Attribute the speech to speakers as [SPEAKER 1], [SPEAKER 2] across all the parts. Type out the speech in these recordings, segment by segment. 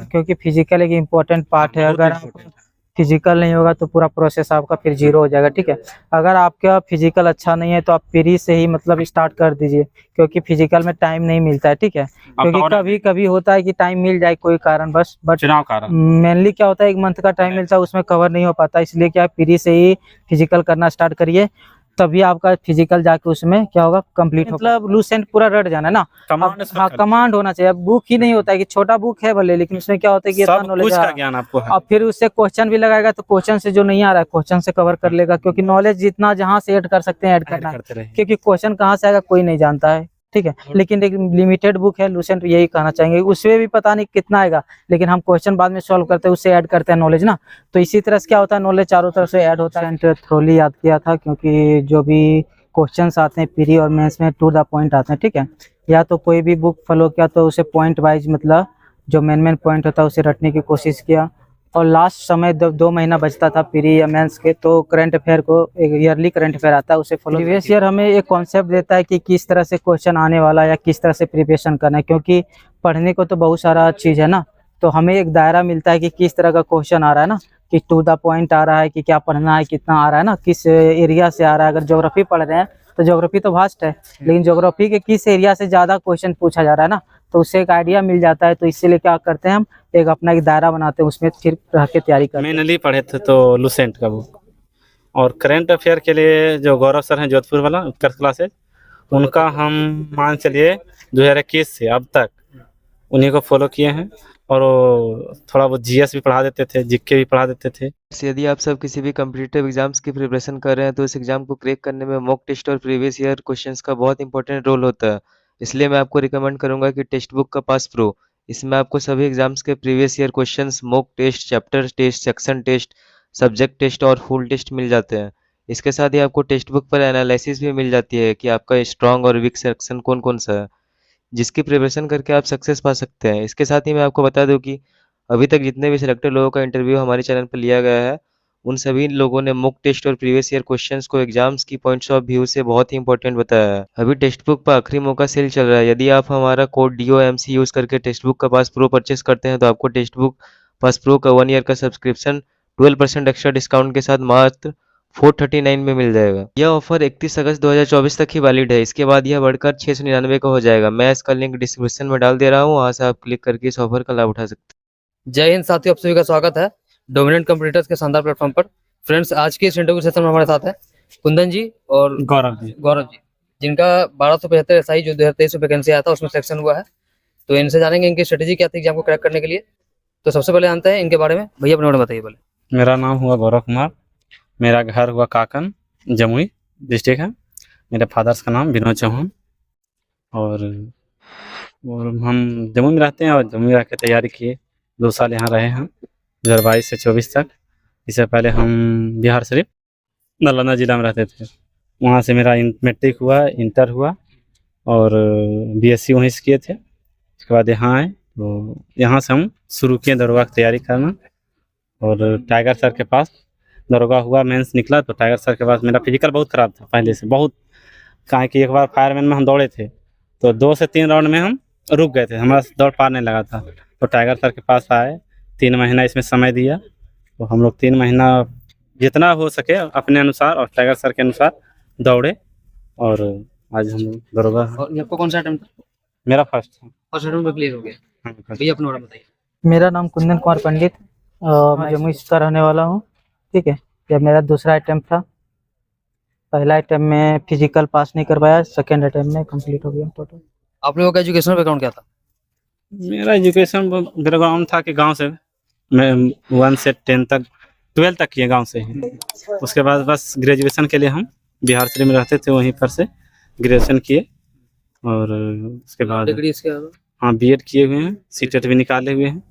[SPEAKER 1] क्योंकि फिजिकल एक important part है। अगर आप फिजिकल नहीं होगा तो पूरा प्रोसेस आपका फिर जीरो हो जाएगा। ठीक है, अगर आपका फिजिकल अच्छा नहीं है तो आप प्री से ही मतलब स्टार्ट कर दीजिए, क्योंकि फिजिकल में टाइम नहीं मिलता है। ठीक है, क्योंकि कभी कभी होता है कि टाइम मिल जाए कोई कारण बस, बट
[SPEAKER 2] चुनाव कारण
[SPEAKER 1] मेनली क्या होता है, एक मंथ का टाइम मिलता है उसमें कवर नहीं हो पाता, इसलिए क्या प्री से ही फिजिकल करना स्टार्ट करिए, तभी आपका फिजिकल जाके उसमें क्या होगा, कंप्लीट होगा। मतलब लूसेंट पूरा रट जाना है ना। हाँ, कमांड होना चाहिए। अब बुक ही नहीं होता है कि छोटा बुक है भले, लेकिन उसमें क्या होता है कि इतना नॉलेज
[SPEAKER 2] का ज्ञान आपको है।
[SPEAKER 1] और फिर उससे क्वेश्चन भी लगाएगा तो क्वेश्चन से जो नहीं आ रहा है क्वेश्चन से कवर कर लेगा, क्योंकि नॉलेज जितना जहाँ से ऐड कर सकते हैं ऐड करना है, क्योंकि क्वेश्चन कहाँ से आएगा कोई नहीं जानता है। ठीक है, लेकिन एक लिमिटेड बुक है लूसेंट, यही कहना चाहेंगे। उसमें भी पता नहीं कितना आएगा, लेकिन हम क्वेश्चन बाद में सॉल्व करते हैं, उससे ऐड करते हैं नॉलेज ना। तो इसी तरह से क्या होता है, नॉलेज चारों तरफ से ऐड होता है। थ्रोली याद किया था, क्योंकि जो भी क्वेश्चंस आते हैं प्री और मेंस में टू द पॉइंट आते हैं। ठीक है, या तो कोई भी बुक फॉलो किया तो उसे पॉइंट वाइज मतलब जो मेन पॉइंट होता है उसे रटने की कोशिश किया। और लास्ट समय जब 2 महीना बचता था प्री या मेंस के, तो करंट अफेयर को, एक ईयरली करंट अफेयर आता है उसे फॉलो। प्रीवियस ईयर हमें एक कॉन्सेप्ट देता है कि किस तरह से क्वेश्चन आने वाला है या किस तरह से प्रिपरेशन करना है, क्योंकि पढ़ने को तो बहुत सारा चीज़ है ना, तो हमें एक दायरा मिलता है कि किस तरह का क्वेश्चन आ रहा है ना, कि टू द पॉइंट आ रहा है कि क्या पढ़ना है, कितना आ रहा है ना, किस एरिया से आ रहा है। अगर ज्योग्राफी पढ़ रहे हैं तो ज्योग्राफी तो वास्ट है, लेकिन ज्योग्राफी के किस एरिया से ज़्यादा क्वेश्चन पूछा जा रहा है ना, तो उससे एक आइडिया मिल जाता है। तो इसीलिए क्या करते हैं, हम एक अपना एक दायरा बनाते हैं, उसमें फिर रह के तैयारी करते हैं।
[SPEAKER 2] मेनली पढ़े थे तो लूसेंट का बुक, और करंट अफेयर के लिए जो गौरव सर हैं जोधपुर वाला उत्कर्ष क्लासेज, उनका हम मान चलिए 2021 से अब तक उन्हीं को फॉलो किए हैं। और वो थोड़ा बहुत जीएस भी पढ़ा देते थे, जीके भी पढ़ा देते थे।
[SPEAKER 3] यदि आप सब किसी भी कॉम्पिटिटिव एग्जाम्स की प्रिपरेशन कर रहे हैं तो इस एग्जाम को क्रैक करने में मॉक टेस्ट और प्रीवियस ईयर क्वेश्चंस का बहुत इंपॉर्टेंट रोल होता है। इसलिए मैं आपको रिकमेंड करूंगा कि टेक्स्ट बुक का पास प्रो, इसमें आपको सभी एग्जाम्स के previous year questions, mock test, chapter test, section test, subject test और फुल टेस्ट मिल जाते हैं। इसके साथ ही आपको टेक्स्ट बुक पर एनालिसिस भी मिल जाती है कि आपका स्ट्रॉन्ग और वीक सेक्शन कौन कौन सा है, जिसकी प्रिपरेशन करके आप सक्सेस पा सकते हैं। इसके साथ ही मैं आपको बता दूं कि अभी तक जितने भी सिलेक्टेड लोगों का इंटरव्यू हमारे चैनल पर लिया गया है, उन सभी लोगों ने मॉक टेस्ट और प्रीवियस ईयर क्वेश्चंस को एग्जाम्स की पॉइंट्स ऑफ व्यू से बहुत ही इंपॉर्टेंट बताया है। अभी टेक्स्ट बुक पर आखिरी मौका सेल चल रहा है। यदि आप हमारा कोड DOMC यूज करके टेक्स्ट बुक का पास प्रो परचेस करते हैं तो आपको टेक्स्ट बुक पास प्रो का 1 ईयर का सब्सक्रिप्शन 12% एक्स्ट्रा डिस्काउंट के साथ मात्र 439 में मिल जाएगा। यह ऑफर 31 अगस्त 2024 तक ही वैलिड है। इसके बाद यह बढ़कर 699 का हो जाएगा। मैं इसका लिंक डिस्क्रिप्शन में डाल दे रहा हूँ, वहां से आप क्लिक करके इस ऑफर का लाभ उठा सकते हैं।
[SPEAKER 4] जय हिंद साथियों, आप सभी का स्वागत है डोमिनेंट कंप्यूटर्स के शानदार प्लेटफॉर्म पर। फ्रेंड्स, आज के इस इंटरव्यू सेशन में हमारे साथ है कुंदन जी और
[SPEAKER 2] गौरव जी,
[SPEAKER 4] जिनका 1275 SI जो 2023 में वैकेंसी आया था उसमें सिलेक्शन हुआ है। तो इनसे जानेंगे इनकी स्ट्रेटेजी क्या थी एग्जाम को क्रैक करने के लिए। तो सबसे पहले जानते हैं इनके बारे में। भैया अपने बारे में बताइए पहले।
[SPEAKER 2] मेरा नाम हुआ गौरव कुमार, मेरा घर हुआ काकन, जमुई डिस्ट्रिक्ट है। मेरे फादर्स का नाम विनोद चौहान, और हम जमुई में रहते हैं और जमुई रह के तैयारी किए। 2 साल यहाँ रहे हैं 2022 से 24 तक। इससे पहले हम बिहार शरीफ नालंदा जिला में रहते थे। वहाँ से मेरा मैट्रिक हुआ, इंटर हुआ और BSc वहीं से किए थे। उसके बाद यहाँ आए तो यहाँ से हम शुरू किए दरोगा की तैयारी करना। और टाइगर सर के पास दरोगा हुआ, मेंस निकला तो टाइगर सर के पास मेरा फिजिकल बहुत ख़राब था पहले से बहुत। कहा कि एक बार फायरमैन में हम दौड़े थे तो 2 से 3 राउंड में हम रुक गए थे, हमारा दौड़ पार नहीं लगा था। तो टाइगर सर के पास आए, 3 महीना इसमें समय दिया, तो हम लोग 3 महीना जितना हो सके अपने अनुसार और टाइगर सर के अनुसार दौड़े, और आज हम लोग दरोगा।
[SPEAKER 4] और ये आपको कौन सा अटेम्प्ट था?
[SPEAKER 2] मेरा फर्स्ट था।
[SPEAKER 4] फर्स्ट अटेम्प्ट में क्लियर हो गया।
[SPEAKER 2] हाँ,
[SPEAKER 4] भैया अपने बारे में बताइए।
[SPEAKER 1] मेरा नाम कुंदन कुमार पंडित, मैं जमुई का रहने वाला हूँ। ठीक है, यह मेरा दूसरा अटेम्प्ट था। पहला अटेम्प्ट में फिजिकल पास नहीं कर पाया, सेकेंड अटेम्प्ट में कंप्लीट हो गया टोटल।
[SPEAKER 4] आप लोगों का एजुकेशनल बैकग्राउंड क्या था?
[SPEAKER 2] मेरा एजुकेशन बैकग्राउंड था कि गांव से मैं 1 से 10 तक 12 तक किए गांव से ही। उसके बाद बस ग्रेजुएशन के लिए हम बिहार शरीफ में रहते थे, वहीं पर से ग्रेजुएशन किए। और उसके बाद
[SPEAKER 4] डिग्री इसके अलावा?
[SPEAKER 2] हाँ, BEd किए हुए हैं, CTET भी निकाले हुए हैं।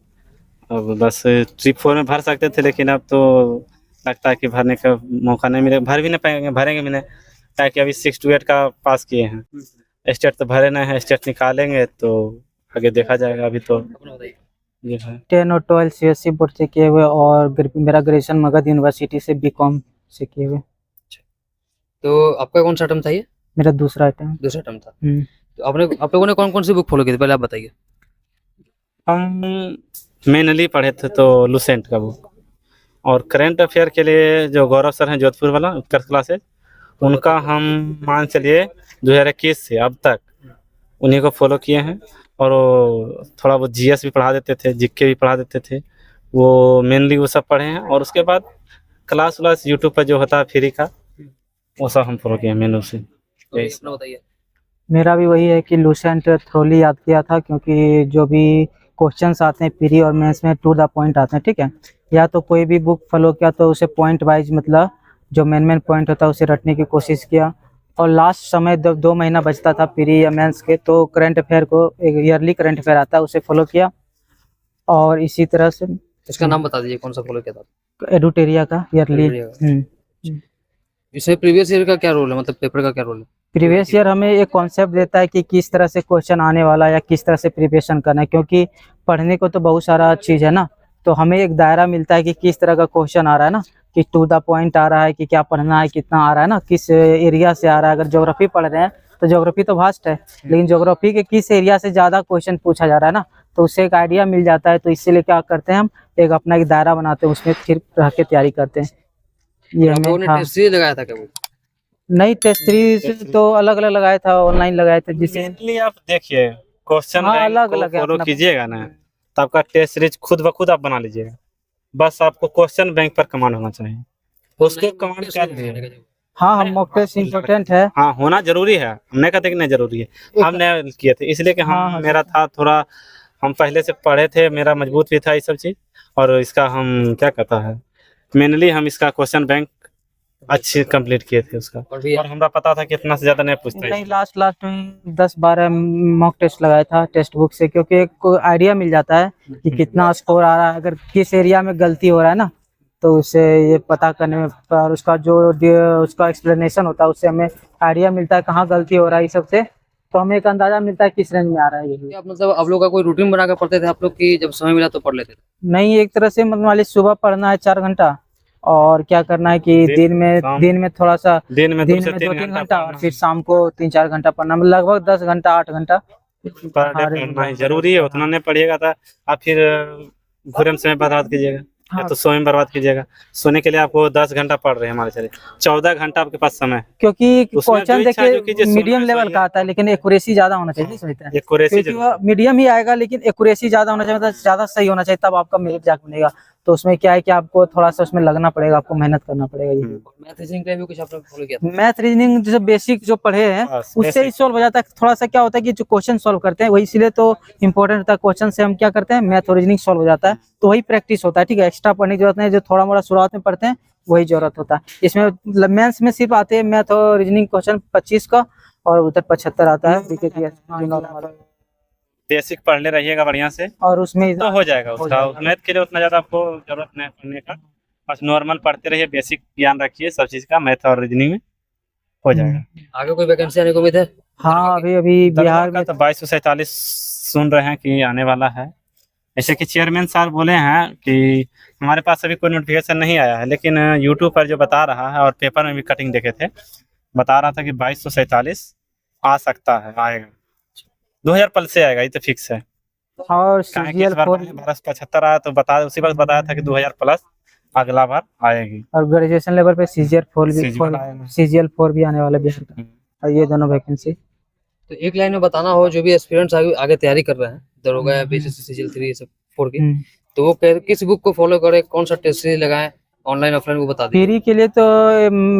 [SPEAKER 2] अब बस ट्रिप 4 में भर सकते थे, लेकिन अब तो लगता है कि भरने का मौका नहीं मिलेगा, भर भी नहीं पाएंगे, भरेंगे भी नहीं, ताकि अभी 6 to 8 का पास किए हैं। स्टेट तो भरे नहीं है, स्टेट निकालेंगे तो आगे देखा जाएगा। अभी तो
[SPEAKER 4] अपना बताइए।
[SPEAKER 2] ये है
[SPEAKER 1] 10 और 12 CSC बोर्ड से किए हुए, और मेरा ग्रेजुएशन मगध यूनिवर्सिटी से BCom से किए हुए।
[SPEAKER 4] तो आपका कौन सा अटेम्प्ट था ये?
[SPEAKER 1] मेरा दूसरा अटेम्प्ट।
[SPEAKER 4] दूसरा अटेम्प्ट था। तो आप लोगों ने कौन कौन सी बुक फॉलो की थी पहले आप बताइए।
[SPEAKER 2] हम मेनली पढ़े थे तो लुसेंट का बुक, और करंट अफेयर के लिए जो गौरव सर हैं जोधपुर वाला उत्कर्ष क्लासेज, उनका हम मान चलिए 2021 से अब तक उन्हीं को फॉलो किए हैं। और वो थोड़ा बहुत जीएस भी पढ़ा देते थे, जीके भी पढ़ा देते थे, वो मेनली वो सब पढ़े हैं। और उसके बाद क्लास व्लास यूट्यूब पर जो होता है फ्री का, वो सब हम फॉलो किए हैं मेनू से।
[SPEAKER 4] तो अपना बताइए।
[SPEAKER 1] मेरा भी वही है कि लूसेंट थ्रोली याद किया था, क्योंकि जो भी क्वेश्चंस आते हैं प्री और मेंस में टू द पॉइंट आते हैं, ठीक है। या तो कोई भी बुक फॉलो किया तो उसे पॉइंट वाइज, मतलब जो मेन पॉइंट होता है उसे रटने की कोशिश किया। और लास्ट समय जब 2 महीना बचता था प्री या मेंस के, तो करंट अफेयर को, एक ईयरली करंट अफेयर आता है, उसे फॉलो किया। और इसी तरह से
[SPEAKER 4] इसका नाम बता दीजिए, कौन सा फॉलो किया था?
[SPEAKER 1] एडुटेरिया का ईयरली।
[SPEAKER 4] इसमें प्रीवियस ईयर का क्या रोल है, मतलब पेपर का क्या रोल है?
[SPEAKER 1] प्रीवियस ईयर हमें एक कॉन्सेप्ट देता है कि किस तरह से क्वेश्चन आने वाला या किस तरह से प्रिपरेशन करना है, क्योंकि पढ़ने को तो बहुत सारा चीज़ है ना, तो हमें एक दायरा मिलता है कि किस तरह का क्वेश्चन आ रहा है ना, कि टू द पॉइंट आ रहा है, कि क्या पढ़ना है, कितना आ रहा है ना, किस एरिया से आ रहा है। अगर ज्योग्राफी पढ़ रहे हैं तो ज्योग्राफी तो वास्ट है, लेकिन ज्योग्राफी के किस एरिया से ज़्यादा क्वेश्चन पूछा जा रहा है ना, तो उससे एक आइडिया मिल जाता है। तो इसीलिए क्या करते हैं, हम एक अपना एक दायरा बनाते हैं, उसमें फिर रह के तैयारी करते हैं। ये हमें
[SPEAKER 4] टेस्ट सीरीज लगाया था क्या वो?
[SPEAKER 1] नहीं, टेस्ट सीरीज तो अलग अलग लगाया था, ऑनलाइन लगाए थे, जिससे
[SPEAKER 2] मेनली आप देखिए क्वेश्चन
[SPEAKER 1] हाँ,
[SPEAKER 2] बैंक
[SPEAKER 1] अलग
[SPEAKER 2] को
[SPEAKER 1] अलग है
[SPEAKER 2] फॉलो
[SPEAKER 1] अपना।
[SPEAKER 2] कीजिएगा ना, तो आपका टेस्ट सीरीज खुद ब खुद आप बना लीजिएगा। बस आपको क्वेश्चन बैंक पर कमांड होना चाहिए, उसको कमांड कर दिए।
[SPEAKER 1] हाँ, हम मॉक टेस्ट इम्पोर्टेंट है।
[SPEAKER 2] हाँ, होना जरूरी है, हमने कहते कि नहीं जरूरी है, हमने किए थे इसलिए कि हम
[SPEAKER 1] हाँ,
[SPEAKER 2] मेरा था थोड़ा, हम पहले से पढ़े थे, मेरा मजबूत भी था ये सब चीज। और इसका हम क्या कहता है, मेनली हम इसका क्वेश्चन बैंक अच्छे कंप्लीट किए थे उसका, और हमरा पता था कि इतना से ज्यादा नहीं पूछते।
[SPEAKER 1] नहीं, लास्ट में 10-12 मॉक टेस्ट लगाया था टेक्स्ट बुक से, क्योंकि एक आइडिया मिल जाता है कि कितना स्कोर आ रहा है, अगर किस एरिया में गलती हो रहा है ना, तो उससे ये पता करने में, और उसका जो उसका एक्सप्लेनेशन होता है, उससे हमें आइडिया मिलता है कहाँ गलती हो रहा है, इस सब से तो हमें एक अंदाजा मिलता है किस रेंज में आ रहा है। ये
[SPEAKER 4] आप मतलब आप लोग का कोई रूटीन बना कर पढ़ते थे आप लोग की, जब समय मिला तो पढ़ लेते थे?
[SPEAKER 1] नहीं, एक तरह से मतलब मान लीजिए सुबह पढ़ना है 4 घंटा, और क्या करना है कि दिन में थोड़ा सा,
[SPEAKER 2] दिन में
[SPEAKER 1] 2-3 घंटा, और फिर शाम को 3-4 घंटा पढ़ना, मतलब लगभग 10 घंटा 8 घंटा
[SPEAKER 2] पर डे पढ़ना ही जरूरी है। उतना नहीं पढ़िएगा तो आप फिर घूरे में समय बर्बाद कीजिएगा, या तो सोने में बर्बाद कीजिएगा। सोने के लिए आपको 10 घंटा पढ़ रहे हैं, हमारे चलिए 14 घंटा आपके पास समय है।
[SPEAKER 1] क्योंकि
[SPEAKER 2] उसमें
[SPEAKER 1] क्वेश्चन
[SPEAKER 2] जो इच्छा जो
[SPEAKER 1] देखिए
[SPEAKER 2] कीजिए,
[SPEAKER 1] मीडियम
[SPEAKER 2] सोना
[SPEAKER 1] लेवल का आता है, लेकिन एक्यूरेसी ज्यादा होना चाहिए, नहीं सोचते हैं,
[SPEAKER 2] एक्यूरेसी
[SPEAKER 1] क्योंकि वो मीडियम ही आएगा, लेकिन एक्यूरेसी ज्यादा होना चाहिए, मतलब ज्यादा सही होना चाहिए, तब आपका मेरिट जाके बनेगा। तो उसमें क्या है कि आपको थोड़ा सा उसमें लगना पड़ेगा, आपको मेहनत करना पड़ेगा। ये
[SPEAKER 4] मैथ रीजनिंग के लिए भी कुछ आपने फॉलो किया था?
[SPEAKER 1] मैथ रीजनिंग जो बेसिक जो पढ़े हैं
[SPEAKER 2] बस,
[SPEAKER 1] उससे ही सॉल्व हो जाता है। थोड़ा सा क्या होता है कि जो क्वेश्चन सॉल्व करते हैं वही, इसलिए तो इंपॉर्टेंट होता है। क्वेश्चन से हम क्या करते हैं, मैथ और रीजनिंग सॉल्व हो जाता है, तो वही प्रैक्टिस होता है, ठीक है। एक्स्ट्रा पढ़ने की जरूरत नहीं, जो थोड़ा मोड़ा शुरुआत में पढ़ते हैं वही जरूरत होता है। इसमें मेंस में सिर्फ आते हैं मैथ और रीजनिंग क्वेश्चन 25 का, और उधर 75 आता है।
[SPEAKER 2] बेसिक पढ़ने रहिएगा बढ़िया से,
[SPEAKER 1] और उसमें
[SPEAKER 2] तो हो जाएगा उसका। मैथ के लिए उतना ज्यादा आपको जरूरत नहीं पढ़ने का, बस नॉर्मल पढ़ते रहिए, बेसिक ज्ञान रखिए सब चीज का, मैथ और रीजनिंग में हो जाएगा।
[SPEAKER 4] आगे कोई वैकेंसी आने को उम्मीद है?
[SPEAKER 1] हाँ, अभी बिहार में
[SPEAKER 2] तो 2247 सुन रहे हैं कि आने वाला है। ऐसे कि चेयरमैन साहब बोले हैं कि हमारे पास अभी कोई नोटिफिकेशन नहीं आया है, लेकिन यूट्यूब पर जो बता रहा है और पेपर में भी कटिंग देखे थे, बता रहा था कि 2247 आ सकता है, आएगा 2000 प्लस से आएगा, ये तो फिक्स है।
[SPEAKER 1] और
[SPEAKER 2] काहे कि इस बार 1275 आया तो बता उसी वक्त बताया था कि 2000 प्लस अगला बार आएगी।
[SPEAKER 1] और ग्रेजुएशन लेवल पे CGL4 भी आने वाला बिहार का, और ये दोनों वैकेंसी।
[SPEAKER 4] तो एक लाइन में बताना हो, जो भी एस्पिरेंट्स आगे तैयारी कर रहे हैं, दरोगा या बीसीसी सीजीएल 3 ये सब 4 की, तो वो किस बुक को फॉलो करे, कौन सा टेस्ट सीरीज लगाएं, ऑनलाइन ऑफलाइन, वो बता दीजिए।
[SPEAKER 1] थ्योरी के लिए तो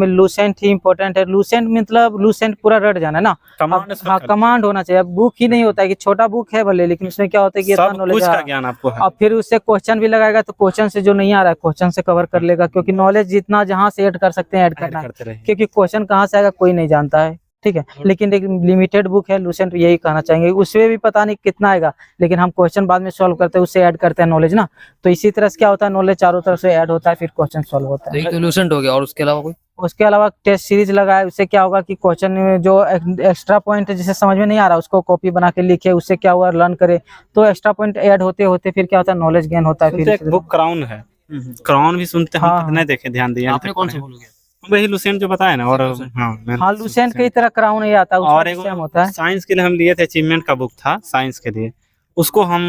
[SPEAKER 1] लूसेंट ही इम्पोर्टेंट है। लूसेंट मतलब लूसेंट पूरा रट जाना है ना, हाँ, कमांड होना चाहिए। बुक ही नहीं होता है कि छोटा बुक है भले, लेकिन उसमें क्या होता है कि इतना नॉलेज
[SPEAKER 2] का ज्ञान आपको है।
[SPEAKER 1] और फिर उससे क्वेश्चन भी लगाएगा, तो क्वेश्चन से जो नहीं आ रहा है क्वेश्चन से कवर कर लेगा, क्योंकि नॉलेज जितना जहाँ से ऐड कर सकते हैं ऐड करना है, क्योंकि क्वेश्चन कहाँ से आएगा कोई नहीं जानता है, ठीक है। लेकिन एक लिमिटेड बुक है लूसेंट, यही कहना चाहेंगे। उसमें भी पता नहीं कितना आएगा, लेकिन हम क्वेश्चन बाद में सॉल्व करते हैं, उससे ऐड करते हैं नॉलेज ना। तो इसी तरह से क्या होता है, नॉलेज चारों तरफ से ऐड होता है, फिर क्वेश्चन सॉल्व होता है।
[SPEAKER 4] तो लूसेंट हो गया, और उसके अलावा कोई?
[SPEAKER 1] उसके अलावा टेस्ट सीरीज लगाए, उससे क्या होगा कि क्वेश्चन जो एक्स्ट्रा पॉइंट जिसे समझ में नहीं आ रहा उसको कॉपी बना के लिखे, उससे क्या हुआ लर्न करे, तो एक्स्ट्रा पॉइंट ऐड होते होते फिर क्या होता है, नॉलेज गेन होता है। फिर
[SPEAKER 2] एक बुक क्राउन है, क्राउन भी सुनते हैं, कितने देखे, ध्यान दिया
[SPEAKER 4] आपने कौन सा फॉलो किया?
[SPEAKER 2] वही लूसेंट जो बताया ना, और
[SPEAKER 1] हाँ, लूसेंट की तरह क्राउन नहीं आता,
[SPEAKER 2] और
[SPEAKER 1] उसमें सेम होता है।
[SPEAKER 2] साइंस के लिए हम लिए थे, अचीवमेंट का बुक था साइंस के लिए, उसको हम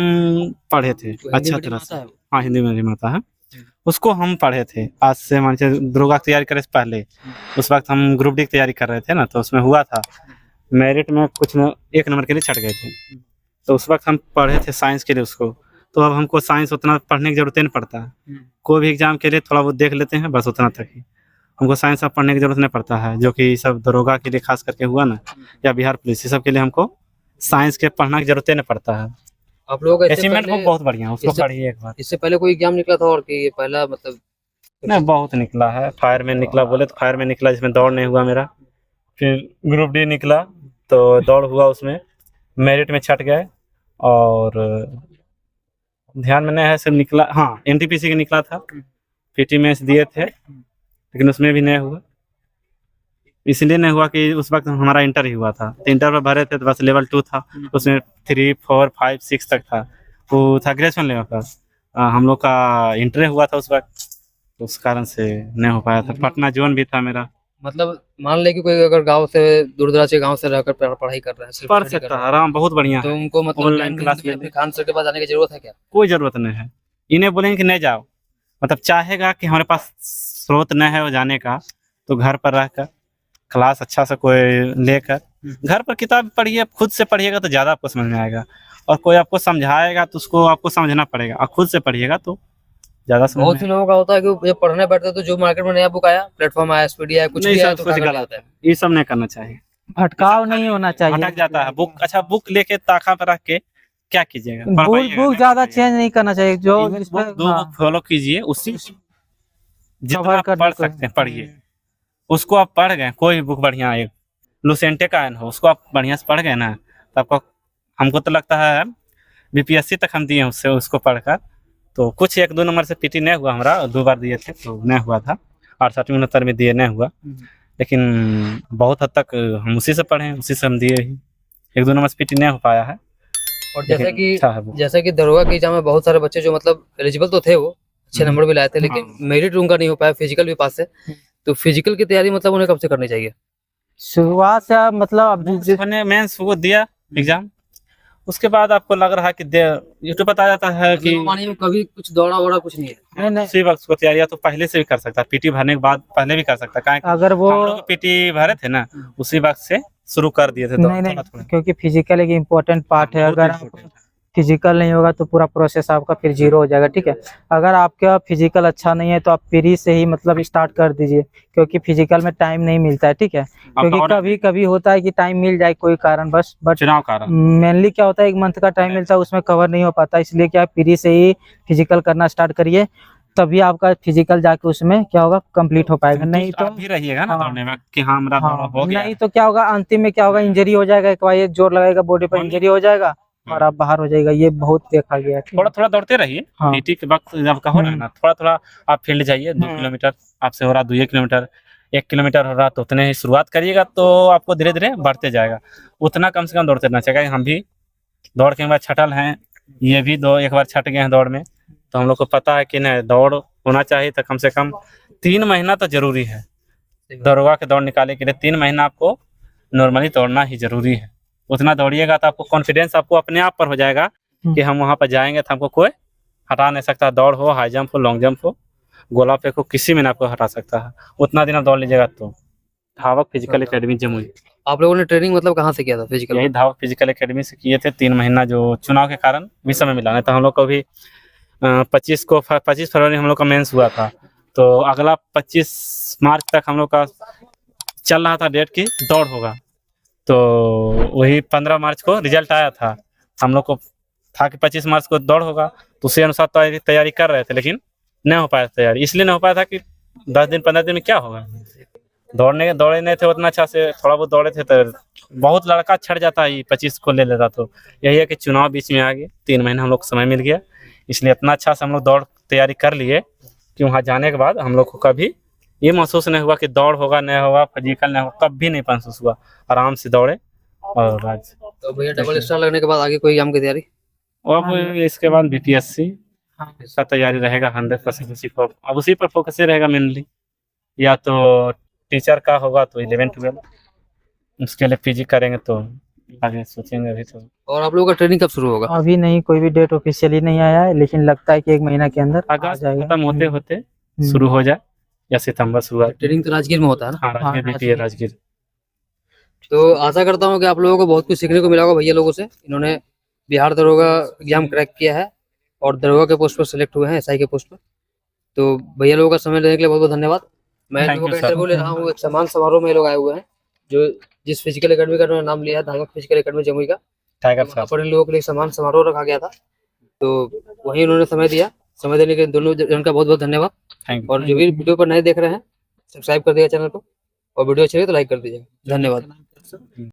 [SPEAKER 2] पढ़े थे
[SPEAKER 4] तो हिंदी
[SPEAKER 2] अच्छा
[SPEAKER 4] मीडियम
[SPEAKER 2] तरह
[SPEAKER 4] आता
[SPEAKER 2] से।
[SPEAKER 4] है?
[SPEAKER 2] हाँ, हिंदी मीडियम आता है। उसको हम पढ़े थे आज से मान लीजिए दरोगा की तैयारी करे से पहले। उस वक्त हम ग्रुप डी की तैयारी कर रहे थे ना, तो उसमें हुआ था मेरिट में कुछ न 1 नंबर के लिए छट गए थे। तो उस वक्त हम पढ़े थे साइंस के लिए उसको। तो अब हमको साइंस उतना पढ़ने की ज़रूरत नहीं पड़ता है। कोई भी एग्ज़ाम के लिए थोड़ा बहुत देख लेते हैं, बस उतना तक ही। हमको साइंस अब पढ़ने की ज़रूरत नहीं पड़ता है, जो कि सब दरोगा के लिए खास करके हुआ ना, या बिहार पुलिस, ये सब के लिए हमको साइंस के पढ़ना की ज़रूरत नहीं पड़ता है।
[SPEAKER 4] आप लोगों का इससे
[SPEAKER 2] अचीवमेंट बुक
[SPEAKER 4] पहले
[SPEAKER 2] बहुत बढ़िया है, उसको
[SPEAKER 4] इससे-
[SPEAKER 2] पढ़िए एक बार।
[SPEAKER 4] इससे पहले कोई एग्जाम निकला था और कि ये पहला मतलब
[SPEAKER 2] नहीं, बहुत निकला है। फायरमैन निकला, बोले तो फायरमैन निकला जिसमें दौड़ नहीं हुआ मेरा। फिर ग्रुप डी निकला तो दौड़ हुआ, उसमें मेरिट में छट गए। और ध्यान में नहीं है सिर्फ निकला, हाँ एनटीपीसी का निकला था, पीटी मेंस दिए थे लेकिन उसमें भी नहीं हुआ। इसलिए नहीं हुआ कि उस वक्त हमारा इंटर ही हुआ था, तो इंटर में भरे थे तो बस लेवल 2 था, उसमें 3, 4, 5, 6 तक था, वो था ग्रेजुएशन लेवल का। हम लोग का इंटर हुआ था उस वक्त, तो उस कारण से नहीं हो पाया था। पटना जोन भी था मेरा।
[SPEAKER 4] मतलब मान ले कि कोई अगर गांव से दूर दराज के गांव से रहकर पढ़ाई कर रहा है, सिर्फ
[SPEAKER 2] पढ़
[SPEAKER 4] स्टडी कर
[SPEAKER 2] सकता
[SPEAKER 4] रहा
[SPEAKER 2] है आराम, बहुत बढ़िया
[SPEAKER 4] है, तो
[SPEAKER 2] है।
[SPEAKER 4] उनको मतलब
[SPEAKER 2] ऑनलाइन
[SPEAKER 4] लाइन
[SPEAKER 2] क्लास ले
[SPEAKER 4] में खान सर के पास जाने की जरूरत है क्या?
[SPEAKER 2] कोई ज़रूरत नहीं है। इन्हें बोलेंगे कि नहीं जाओ, मतलब चाहेगा कि हमारे पास स्रोत नहीं है वो जाने का, तो घर पर रहकर क्लास अच्छा से कोई लेकर घर पर किताब पढ़िए, खुद से पढ़िएगा तो ज़्यादा आपको समझ में आएगा। और कोई आपको समझाएगा तो उसको आपको समझना पड़ेगा, और खुद से पढ़िएगा तो ज़्यादा समझ
[SPEAKER 4] बहुत
[SPEAKER 2] में
[SPEAKER 4] से लोगों का होता है कि जब पढ़ने बैठते हैं तो जो मार्केट में नया बुक आया, प्लेटफॉर्म आया, एसपीडी आया, कुछ
[SPEAKER 2] नहीं,
[SPEAKER 4] भी आया
[SPEAKER 2] सब
[SPEAKER 4] तो
[SPEAKER 2] कुछ
[SPEAKER 4] उठा कर ले
[SPEAKER 2] गलत
[SPEAKER 4] आता है।
[SPEAKER 2] ये सब नहीं करना चाहिए।
[SPEAKER 1] भटकाव नहीं होना चाहिए।
[SPEAKER 2] भटक जाता है बुक। अच्छा, बुक लेके ताखा पर रख के क्या कीजिएगा? पढ़
[SPEAKER 1] बुक
[SPEAKER 2] पाइएगा?
[SPEAKER 1] बुक
[SPEAKER 2] नहीं
[SPEAKER 1] ज्यादा
[SPEAKER 2] पढ़ पाइएगा।
[SPEAKER 1] चेंज नहीं करना चाहिए, जो
[SPEAKER 2] इन्हें
[SPEAKER 1] जिस पर
[SPEAKER 2] दो बुक फॉलो कीजिए, उसी जितना
[SPEAKER 1] कवर
[SPEAKER 2] आप
[SPEAKER 1] करने
[SPEAKER 2] पढ़
[SPEAKER 1] को।
[SPEAKER 2] सकते हैं पढ़िए। उसको आप पढ़ गए, कोई भी बुक बढ़िया, एक लुसेंटे का आयन हो, उसको आप बढ़िया से पढ़ गए ना, तो आपको, हमको तो लगता है बीपीएससी तक हम दिए उससे, उसको पढ़कर। तो कुछ 1-2 नंबर से पीटी नहीं हुआ हमारा, 2 बार दिए थे तो नहीं हुआ था, 68 69 में दिए नहीं हुआ। लेकिन बहुत हद तक हम उसी से पढ़े, उसी से हम दिए ही। 1-2 नंबर से पीटी नहीं हो पाया है।
[SPEAKER 4] और जैसा
[SPEAKER 2] लेकिन
[SPEAKER 4] कि
[SPEAKER 2] अच्छा है वो।
[SPEAKER 4] जैसा कि दरोगा के एग्जाम में बहुत सारे बच्चे जो मतलब एलिजिबल तो थे, वो अच्छे नंबर भी लाए थे, लेकिन मेरिट उनका नहीं हो पाया, फिजिकल भी पास है। तो फिजिकल की तैयारी मतलब उन्हें कब से करनी चाहिए?
[SPEAKER 1] शुरुआत से आप मतलब अब
[SPEAKER 2] मैंने मेंस वो दिया एग्जाम, उसके बाद आपको लग रहा है कि यूट्यूब बता जाता है कि
[SPEAKER 4] मानिए कभी कुछ दौड़ा वौड़ा कुछ नहीं है,
[SPEAKER 1] नहीं
[SPEAKER 2] उसी वक्त को तैयारी तो पहले से भी कर सकता है, पीटी भरने के बाद पहले भी कर सकता है। काहे
[SPEAKER 1] अगर वो
[SPEAKER 2] हम लोग पीटी भरे थे ना, उसी वक्त से शुरू कर दिए थे।
[SPEAKER 1] नहीं नहीं, क्योंकि फिजिकल एक इम्पोर्टेंट पार्ट है। अगर फिजिकल नहीं होगा तो पूरा प्रोसेस आपका फिर जीरो हो जाएगा, ठीक है। अगर आपका फिजिकल अच्छा नहीं है तो आप प्री से ही मतलब स्टार्ट कर दीजिए, क्योंकि फिजिकल में टाइम नहीं मिलता है, ठीक है। क्योंकि कभी कभी होता है कि टाइम मिल जाए कोई कारण बस, बट
[SPEAKER 2] चुनाव कारण
[SPEAKER 1] मेनली क्या होता है 1 मंथ का टाइम मिलता है, उसमें कवर नहीं हो पाता। इसलिए क्या प्री से ही फिजिकल करना स्टार्ट करिए, तभी आपका फिजिकल जाके उसमें क्या होगा, कंप्लीट हो पाएगा। नहीं तो
[SPEAKER 2] आप भी रहिएगा ना
[SPEAKER 1] हाँ।
[SPEAKER 2] दौड़ने में कि हाँ मेरा दौड़ हो गया।
[SPEAKER 1] नहीं तो क्या होगा, अंतिम में क्या होगा, इंजरी हो जाएगा, एक बार ये जोर लगाएगा बॉडी पर, इंजरी हो जाएगा और आप बाहर हो जाएगा। ये बहुत देखा गया है।
[SPEAKER 2] थोड़ा थोड़ा दौड़ते रहिए।
[SPEAKER 1] हाँ।
[SPEAKER 2] पीटी के वक्त जब का हो रहा है ना, थोड़ा थोड़ा आप फील्ड जाइए। 2 किलोमीटर आपसे हो रहा, 2 किलोमीटर, 1 किलोमीटर हो रहा, तो उतने ही शुरुआत करिएगा, तो आपको धीरे धीरे बढ़ते जाएगा। उतना कम से कम दौड़ते रहना चाहिए। हम भी दौड़ के एक बार छटल हैं, ये भी एक बार छट गए हैं दौड़ में, तो हम लोग को पता है कि नहीं, दौड़ होना चाहिए। तो कम से कम 3 महीना तो जरूरी है दरोगा के दौड़ निकालने के लिए। 3 महीना आपको नॉर्मली दौड़ना ही जरूरी है। उतना दौड़िएगा तो आपको कॉन्फिडेंस आपको अपने आप पर हो जाएगा कि हम वहाँ पर जाएंगे तो हमको कोई हटा नहीं सकता। दौड़ हो, हाई जंप हो, लॉन्ग जंप हो, गोला फेंक हो, किसी में ना आपको हटा सकता है। उतना दिन आप दौड़ लीजिएगा तो। धावक फिजिकल एकेडमी जमुई।
[SPEAKER 4] आप लोगों ने ट्रेनिंग मतलब कहाँ से किया था फिजिकल?
[SPEAKER 2] यही धावक फिजिकल एकेडमी से किए थे 3 महीना, जो चुनाव के कारण भी समय मिला नहीं। तो हम लोग को भी 25 फरवरी हम लोग का मेंस हुआ था, तो अगला 25 मार्च तक हम लोग का चल रहा था डेट की दौड़ होगा। तो वही 15 मार्च को रिजल्ट आया था। हम लोग को था कि 25 मार्च को दौड़ होगा, तो उसी अनुसार तैयारी कर रहे थे, लेकिन नहीं हो पाया तैयारी। इसलिए नहीं हो पाया था कि 10 दिन 15 दिन में क्या होगा, दौड़े नहीं थे उतना अच्छा से। थोड़ा बहुत दौड़े थे तो बहुत लड़का छट जाता है, 25 को ले लेता। तो यही है कि चुनाव बीच में आ गए, 3 महीना हम लोग को समय मिल गया, इसलिए इतना अच्छा से हम लोग दौड़ तैयारी कर लिए कि वहाँ जाने के बाद हम लोग को कभी ये महसूस नहीं हुआ कि दौड़ होगा नहीं होगा, फिजिकल नहीं होगा, कभी नहीं महसूस हुआ। आराम से दौड़े। और आज
[SPEAKER 4] तो भैया डबल स्टार लगने के बाद आगे कोई एग्जाम की तैयारी?
[SPEAKER 2] अब इसके बाद बीपीएससी का तैयारी रहेगा 100% उसी पर। अब उसी पर फोकस ही रहेगा मेनली। या तो टीचर का होगा तो 11-12, उसके लिए पीजी करेंगे तो आगे सोचेंगे अभी तो।
[SPEAKER 4] और आप लोगों का ट्रेनिंग कब शुरू होगा?
[SPEAKER 1] अभी नहीं, कोई भी डेट ऑफिशियली नहीं आया है, लेकिन लगता है कि 1 महीना के अंदर आ
[SPEAKER 2] अगस्त
[SPEAKER 1] जाएगा।
[SPEAKER 2] खत्म होते होते शुरू हो जाए या सितंबर शुरुआत।
[SPEAKER 4] ट्रेनिंग तो राजगीर में होता है ना?
[SPEAKER 2] हाँ राजगीर
[SPEAKER 1] हाँ,
[SPEAKER 2] ड्यूटी है राजगीर।
[SPEAKER 4] तो आशा करता हूँ कि आप लोगों को बहुत कुछ सीखने को मिला होगा भैया लोगों से। इन्होंने बिहार दरोगा एग्जाम क्रैक किया है और दरोगा के पोस्ट पर सिलेक्ट हुए हैं, एसआई के पोस्ट पर। तो भैया लोगों का समय देने के लिए बहुत बहुत धन्यवाद। मैं
[SPEAKER 2] Thank
[SPEAKER 4] लोगों
[SPEAKER 2] you,
[SPEAKER 4] का
[SPEAKER 2] sir.
[SPEAKER 4] इंटरव्यू ले रहा हूँ, एक सम्मान समारोह में ये लोग आए हुए हैं जो जिस फिजिकल एकेडमी का उन्होंने नाम लिया है, धामक फिजिकल एकेडमी जमुई का।
[SPEAKER 2] टाइगर
[SPEAKER 4] वहाँ
[SPEAKER 2] साहब।
[SPEAKER 4] पर इन लोगों के लिए सम्मान समारोह रखा गया था, तो वहीं उन्होंने समय दिया। समय देने के लिए दोनों जन का बहुत बहुत धन्यवाद।
[SPEAKER 2] Thank you.
[SPEAKER 4] और जो भी वीडियो पर नए देख रहे हैं, सब्सक्राइब कर दिया चैनल को, और वीडियो अच्छी लगे तो लाइक कर दीजिएगा। धन्यवाद।